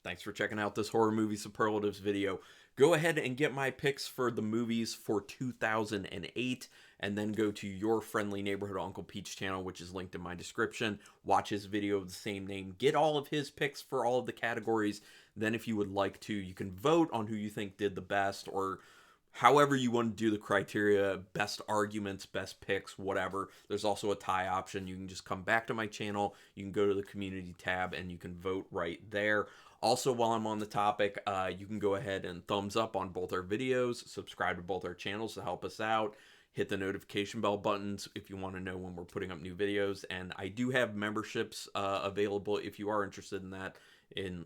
Thanks for checking out this horror movie superlatives video. Go ahead and get my picks for the movies for 2008, and then go to your friendly neighborhood Uncle Pete's channel, which is linked in my description. Watch his video of the same name. Get all of his picks for all of the categories. Then if you would like to, you can vote on who you think did the best, or however you want to do the criteria, best arguments, best picks, whatever. There's also a tie option. You can just come back to my channel. You can go to the community tab and you can vote right there. Also, while I'm on the topic, you can go ahead and thumbs up on both our videos, subscribe to both our channels to help us out, hit the notification bell buttons if you want to know when we're putting up new videos, and I do have memberships available if you are interested in that,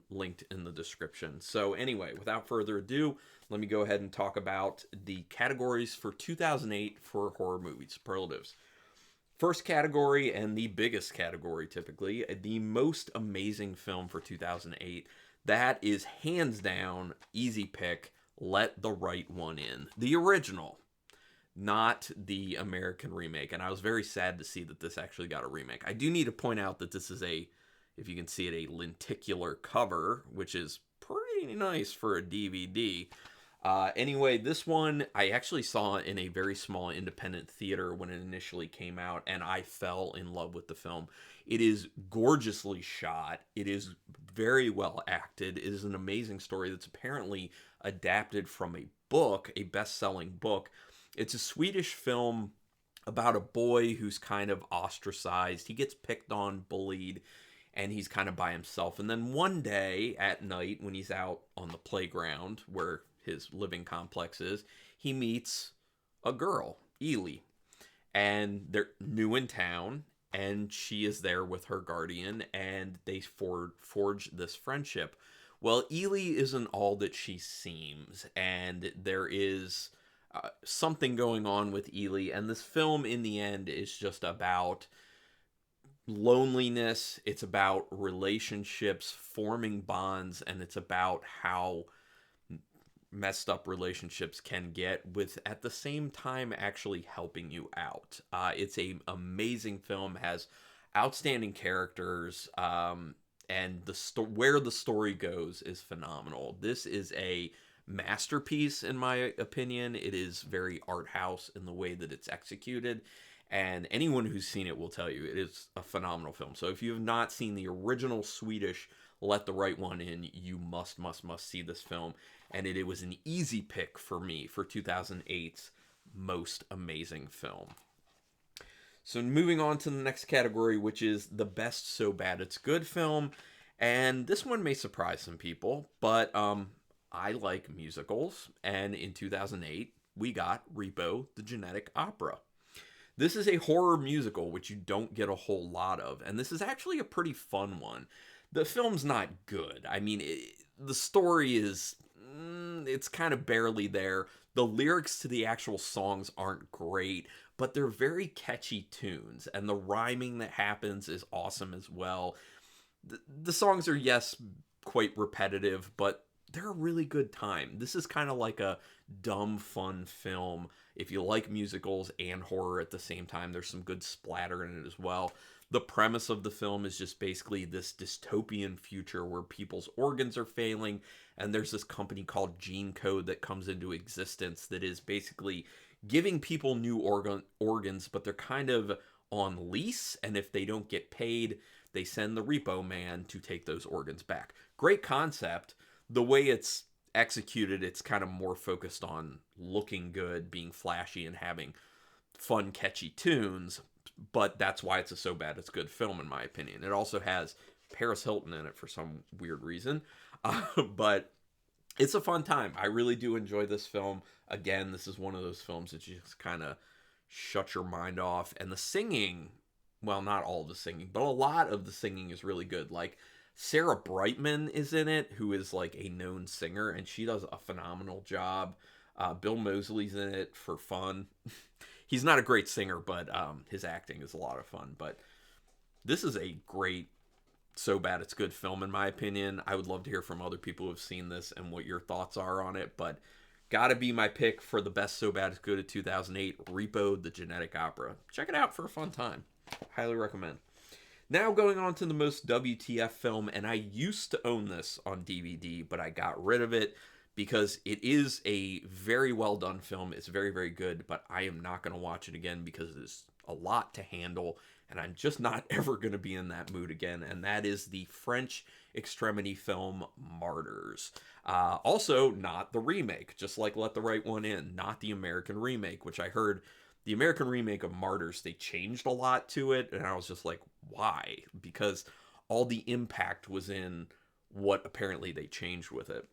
linked in the description. So anyway, without further ado, let me go ahead and talk about the categories for 2008 for horror movie superlatives. First category, and the biggest category typically, the most amazing film for 2008. That is hands down, easy pick, Let the Right One In. The original, not the American remake. And I was very sad to see that this actually got a remake. I do need to point out that this is if you can see it, a lenticular cover, which is pretty nice for a DVD. Anyway, this one I actually saw in a very small independent theater when it initially came out, and I fell in love with the film. It is gorgeously shot. It is very well acted. It is an amazing story that's apparently adapted from a book, a best-selling book. It's a Swedish film about a boy who's kind of ostracized. He gets picked on, bullied, and he's kind of by himself. And then one day at night, when he's out on the playground where his living complex is, he meets a girl, Ely, and they're new in town, and she is there with her guardian, and they forge this friendship. Well, Ely isn't all that she seems, and there is something going on with Ely, and this film in the end is just about loneliness. It's about relationships, forming bonds, and it's about how messed up relationships can get, with at the same time actually helping you out. It's a amazing film, has outstanding characters, and where the story goes is phenomenal. This is a masterpiece in my opinion. It is very art house in the way that it's executed, and anyone who's seen it will tell you it is a phenomenal film. So if you have not seen the original Swedish Let the Right One In, you must see this film. And it was an easy pick for me for 2008's most amazing film. So moving on to the next category, which is the best so bad it's good film. And this one may surprise some people, but I like musicals. And in 2008, we got Repo, the Genetic Opera. This is a horror musical, which you don't get a whole lot of. And this is actually a pretty fun one. The film's not good. I mean, the story is, it's kind of barely there. The lyrics to the actual songs aren't great, but they're very catchy tunes, and the rhyming that happens is awesome as well. The songs are, yes, quite repetitive, but they're a really good time. This is kind of like a dumb, fun film. If you like musicals and horror at the same time, there's some good splatter in it as well. The premise of the film is just basically this dystopian future where people's organs are failing, and there's this company called Gene Code that comes into existence that is basically giving people new organs, but they're kind of on lease, and if they don't get paid, they send the repo man to take those organs back. Great concept. The way it's executed, it's kind of more focused on looking good, being flashy, and having fun, catchy tunes. But that's why it's a so bad it's good film, in my opinion. It also has Paris Hilton in it for some weird reason. But it's a fun time. I really do enjoy this film. Again, this is one of those films that you just kind of shut your mind off. And the singing, well, not all the singing, but a lot of the singing is really good. Like, Sarah Brightman is in it, who is like a known singer, and she does a phenomenal job. Bill Moseley's in it for fun. He's not a great singer, but his acting is a lot of fun. But this is a great, so bad it's good film, in my opinion. I would love to hear from other people who have seen this and what your thoughts are on it. But gotta be my pick for the best so bad it's good of 2008, Repo, the Genetic Opera. Check it out for a fun time. Highly recommend. Now going on to the most WTF film, and I used to own this on DVD, but I got rid of it because it is a very well done film. It's very, very good, but I am not going to watch it again because it's a lot to handle, and I'm just not ever going to be in that mood again. And that is the French extremity film Martyrs. Also, not the remake, just like Let the Right One In, not the American remake, which I heard the American remake of Martyrs, they changed a lot to it, and I was just like, why? Because all the impact was in what apparently they changed with it.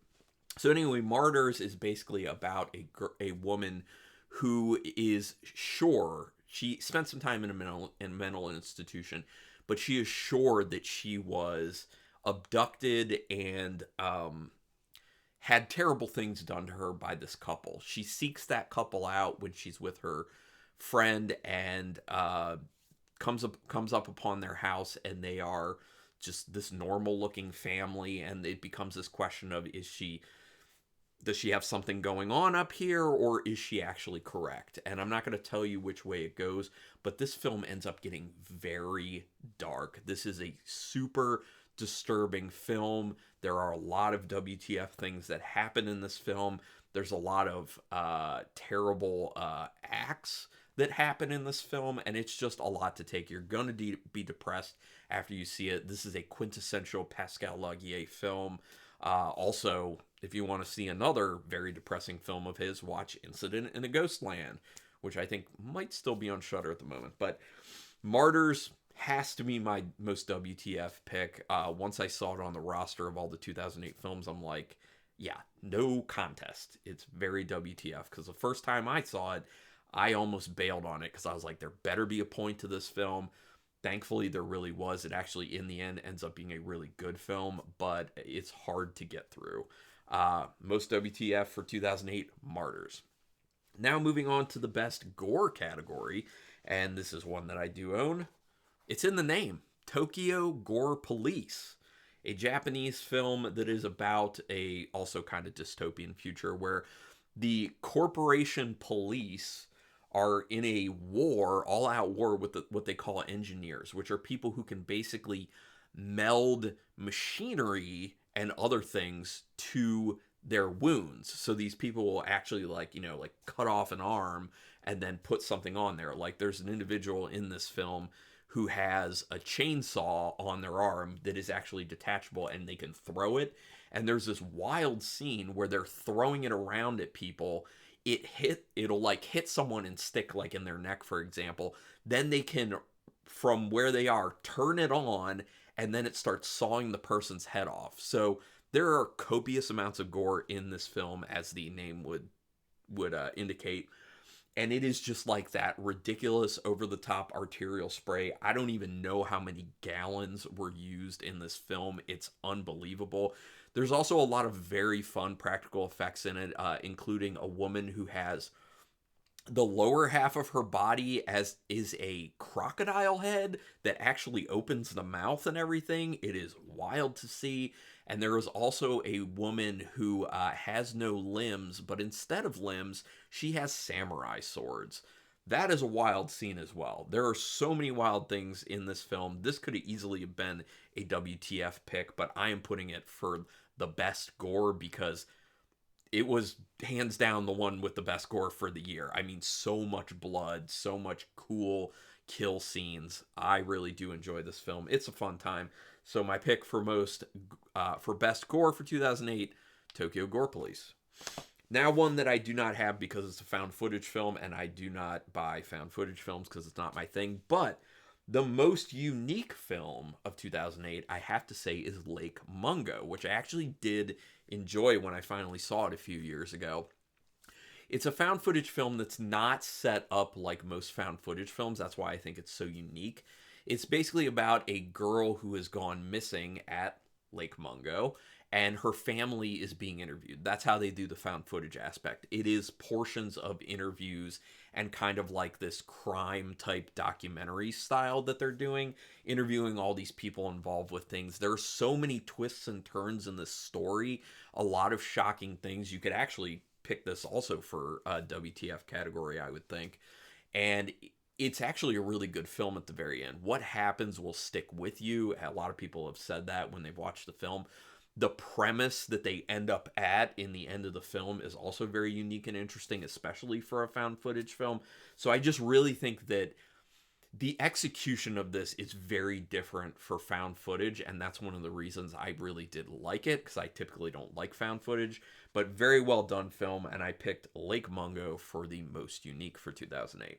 So anyway, Martyrs is basically about a woman who is sure she spent some time in a mental institution, but she is sure that she was abducted and had terrible things done to her by this couple. She seeks that couple out when she's with her friend and comes up upon their house, and they are just this normal looking family, and it becomes this question of, is she does she have something going on up here, or is she actually correct? And I'm not going to tell you which way it goes, but this film ends up getting very dark. This is a super disturbing film. There are a lot of WTF things that happen in this film. There's a lot of terrible acts that happen in this film, and it's just a lot to take. You're going to be depressed after you see it. This is a quintessential Pascal Laugier film. Also, if you want to see another very depressing film of his, watch Incident in a Ghostland, which I think might still be on Shudder at the moment. But Martyrs has to be my most WTF pick. Once I saw it on the roster of all the 2008 films, I'm like, yeah, no contest. It's very WTF, because the first time I saw it, I almost bailed on it because I was like, there better be a point to this film. Thankfully, there really was. It actually, in the end, ends up being a really good film, but it's hard to get through. Most WTF for 2008, Martyrs. Now moving on to the best gore category, and this is one that I do own. It's in the name, Tokyo Gore Police, a Japanese film that is about a also kind of dystopian future where the corporation police are in a war, all-out war with what they call engineers, which are people who can basically meld machinery and other things to their wounds. So these people will actually like cut off an arm and then put something on there. Like there's an individual in this film who has a chainsaw on their arm that is actually detachable, and they can throw it. And there's this wild scene where they're throwing it around at people. It'll like hit someone and stick like in their neck, for example. Then they can, from where they are, turn it on, and then it starts sawing the person's head off. So there are copious amounts of gore in this film, as the name would indicate. And it is just like that ridiculous over the top arterial spray. I don't even know how many gallons were used in this film. It's unbelievable. There's also a lot of very fun practical effects in it, including a woman who has the lower half of her body as is a crocodile head that actually opens the mouth and everything. It is wild to see. And there is also a woman who has no limbs, but instead of limbs, she has samurai swords. That is a wild scene as well. There are so many wild things in this film. This could have easily have been a WTF pick, but I am putting it for the best gore because it was hands down the one with the best gore for the year. I mean, so much blood, so much cool kill scenes. I really do enjoy this film. It's a fun time. So my pick for best gore for 2008, Tokyo Gore Police. Now one that I do not have because it's a found footage film, and I do not buy found footage films because it's not my thing, but the most unique film of 2008, I have to say, is Lake Mungo, which I actually did enjoy when I finally saw it a few years ago. It's a found footage film that's not set up like most found footage films. That's why I think it's so unique. It's basically about a girl who has gone missing at Lake Mungo, and her family is being interviewed. That's how they do the found footage aspect. It is portions of interviews and kind of like this crime type documentary style that they're doing, interviewing all these people involved with things. There are so many twists and turns in this story, a lot of shocking things. You could actually pick this also for a WTF category, I would think. And it's actually a really good film at the very end. What happens will stick with you. A lot of people have said that when they've watched the film. The premise that they end up at in the end of the film is also very unique and interesting, especially for a found footage film. So I just really think that the execution of this is very different for found footage, and that's one of the reasons I really did like it, because I typically don't like found footage. But very well done film, and I picked Lake Mungo for the most unique for 2008.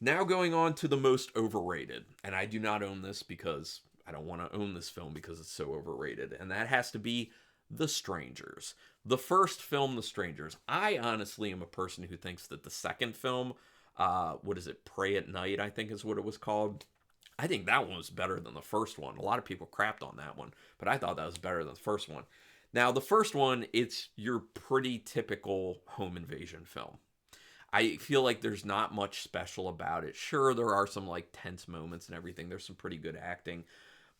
Now going on to the most overrated, and I do not own this because I don't want to own this film because it's so overrated, and that has to be The Strangers. The first film, The Strangers. I honestly am a person who thinks that the second film, what is it, Pray at Night, I think is what it was called. I think that one was better than the first one. A lot of people crapped on that one, but I thought that was better than the first one. Now, the first one, it's your pretty typical home invasion film. I feel like there's not much special about it. Sure, there are some like tense moments and everything. There's some pretty good acting.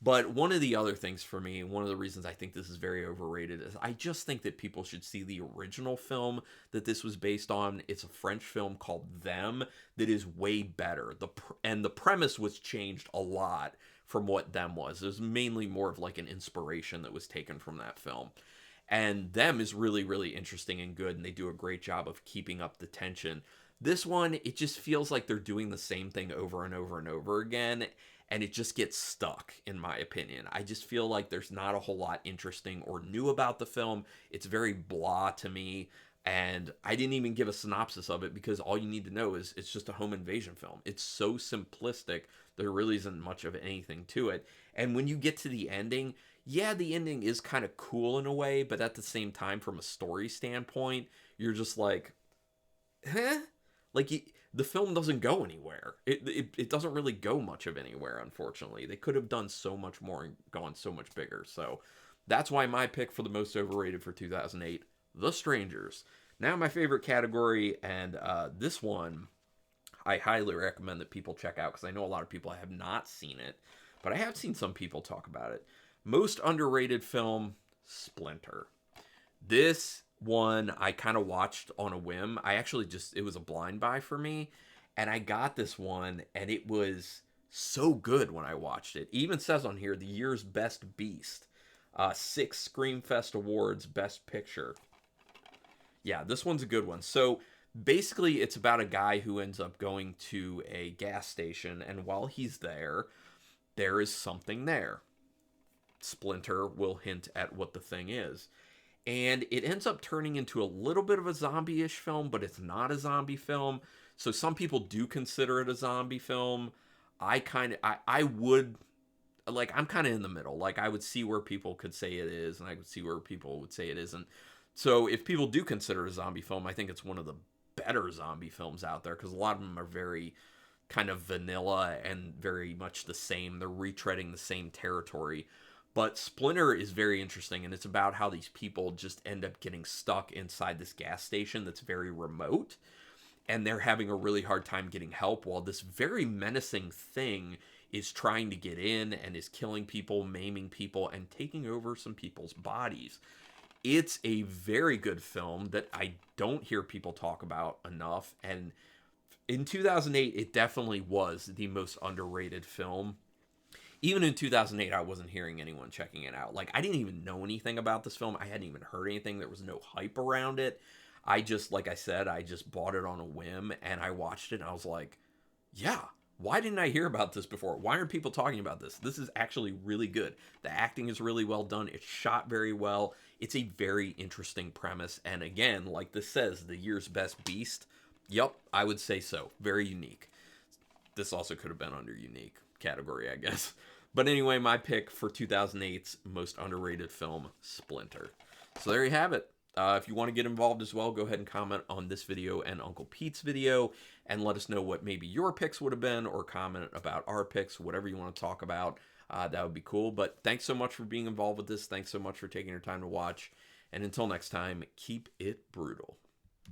But one of the other things for me, one of the reasons I think this is very overrated, is I just think that people should see the original film that this was based on. It's a French film called Them that is way better. And the premise was changed a lot from what Them was. It was mainly more of like an inspiration that was taken from that film. And Them is really, really interesting and good, and they do a great job of keeping up the tension. This one, it just feels like they're doing the same thing over and over and over again, and it just gets stuck, in my opinion. I just feel like there's not a whole lot interesting or new about the film. It's very blah to me, and I didn't even give a synopsis of it because all you need to know is it's just a home invasion film. It's so simplistic, there really isn't much of anything to it. And when you get to the ending, yeah, the ending is kind of cool in a way, but at the same time, from a story standpoint, you're just like, huh? Like, the film doesn't go anywhere. It doesn't really go much of anywhere, unfortunately. They could have done so much more and gone so much bigger. So that's why my pick for the most overrated for 2008, The Strangers. Now my favorite category, and this one I highly recommend that people check out because I know a lot of people have not seen it, but I have seen some people talk about it. Most underrated film, Splinter. This one I kind of watched on a whim. It was a blind buy for me, and I got this one, and it was so good when I watched it. It even says on here, the year's best beast. 6 Screamfest Awards, Best Picture. Yeah, this one's a good one. So basically, it's about a guy who ends up going to a gas station, and while he's there, there is something there. Splinter will hint at what the thing is. And it ends up turning into a little bit of a zombie-ish film, but it's not a zombie film. So some people do consider it a zombie film. I would, like, I'm kind of in the middle. Like, I would see where people could say it is, and I would see where people would say it isn't. So if people do consider it a zombie film, I think it's one of the better zombie films out there, because a lot of them are very kind of vanilla and very much the same. They're retreading the same territory. But Splinter is very interesting, and it's about how these people just end up getting stuck inside this gas station that's very remote, and they're having a really hard time getting help while this very menacing thing is trying to get in and is killing people, maiming people, and taking over some people's bodies. It's a very good film that I don't hear people talk about enough, and in 2008, it definitely was the most underrated film. Even in 2008, I wasn't hearing anyone checking it out. Like, I didn't even know anything about this film. I hadn't even heard anything. There was no hype around it. I just, like I said, I just bought it on a whim, and I watched it, and I was like, yeah, why didn't I hear about this before? Why aren't people talking about this? This is actually really good. The acting is really well done. It's shot very well. It's a very interesting premise. And again, like this says, the year's best beast. Yep, I would say so. Very unique. This also could have been under unique category, I guess. But anyway, my pick for 2008's most underrated film, Splinter. So there you have it. If you want to get involved as well, go ahead and comment on this video and Uncle Pete's video and let us know what maybe your picks would have been, or comment about our picks, whatever you want to talk about. That would be cool. But thanks so much for being involved with this. Thanks so much for taking your time to watch. And until next time, keep it brutal.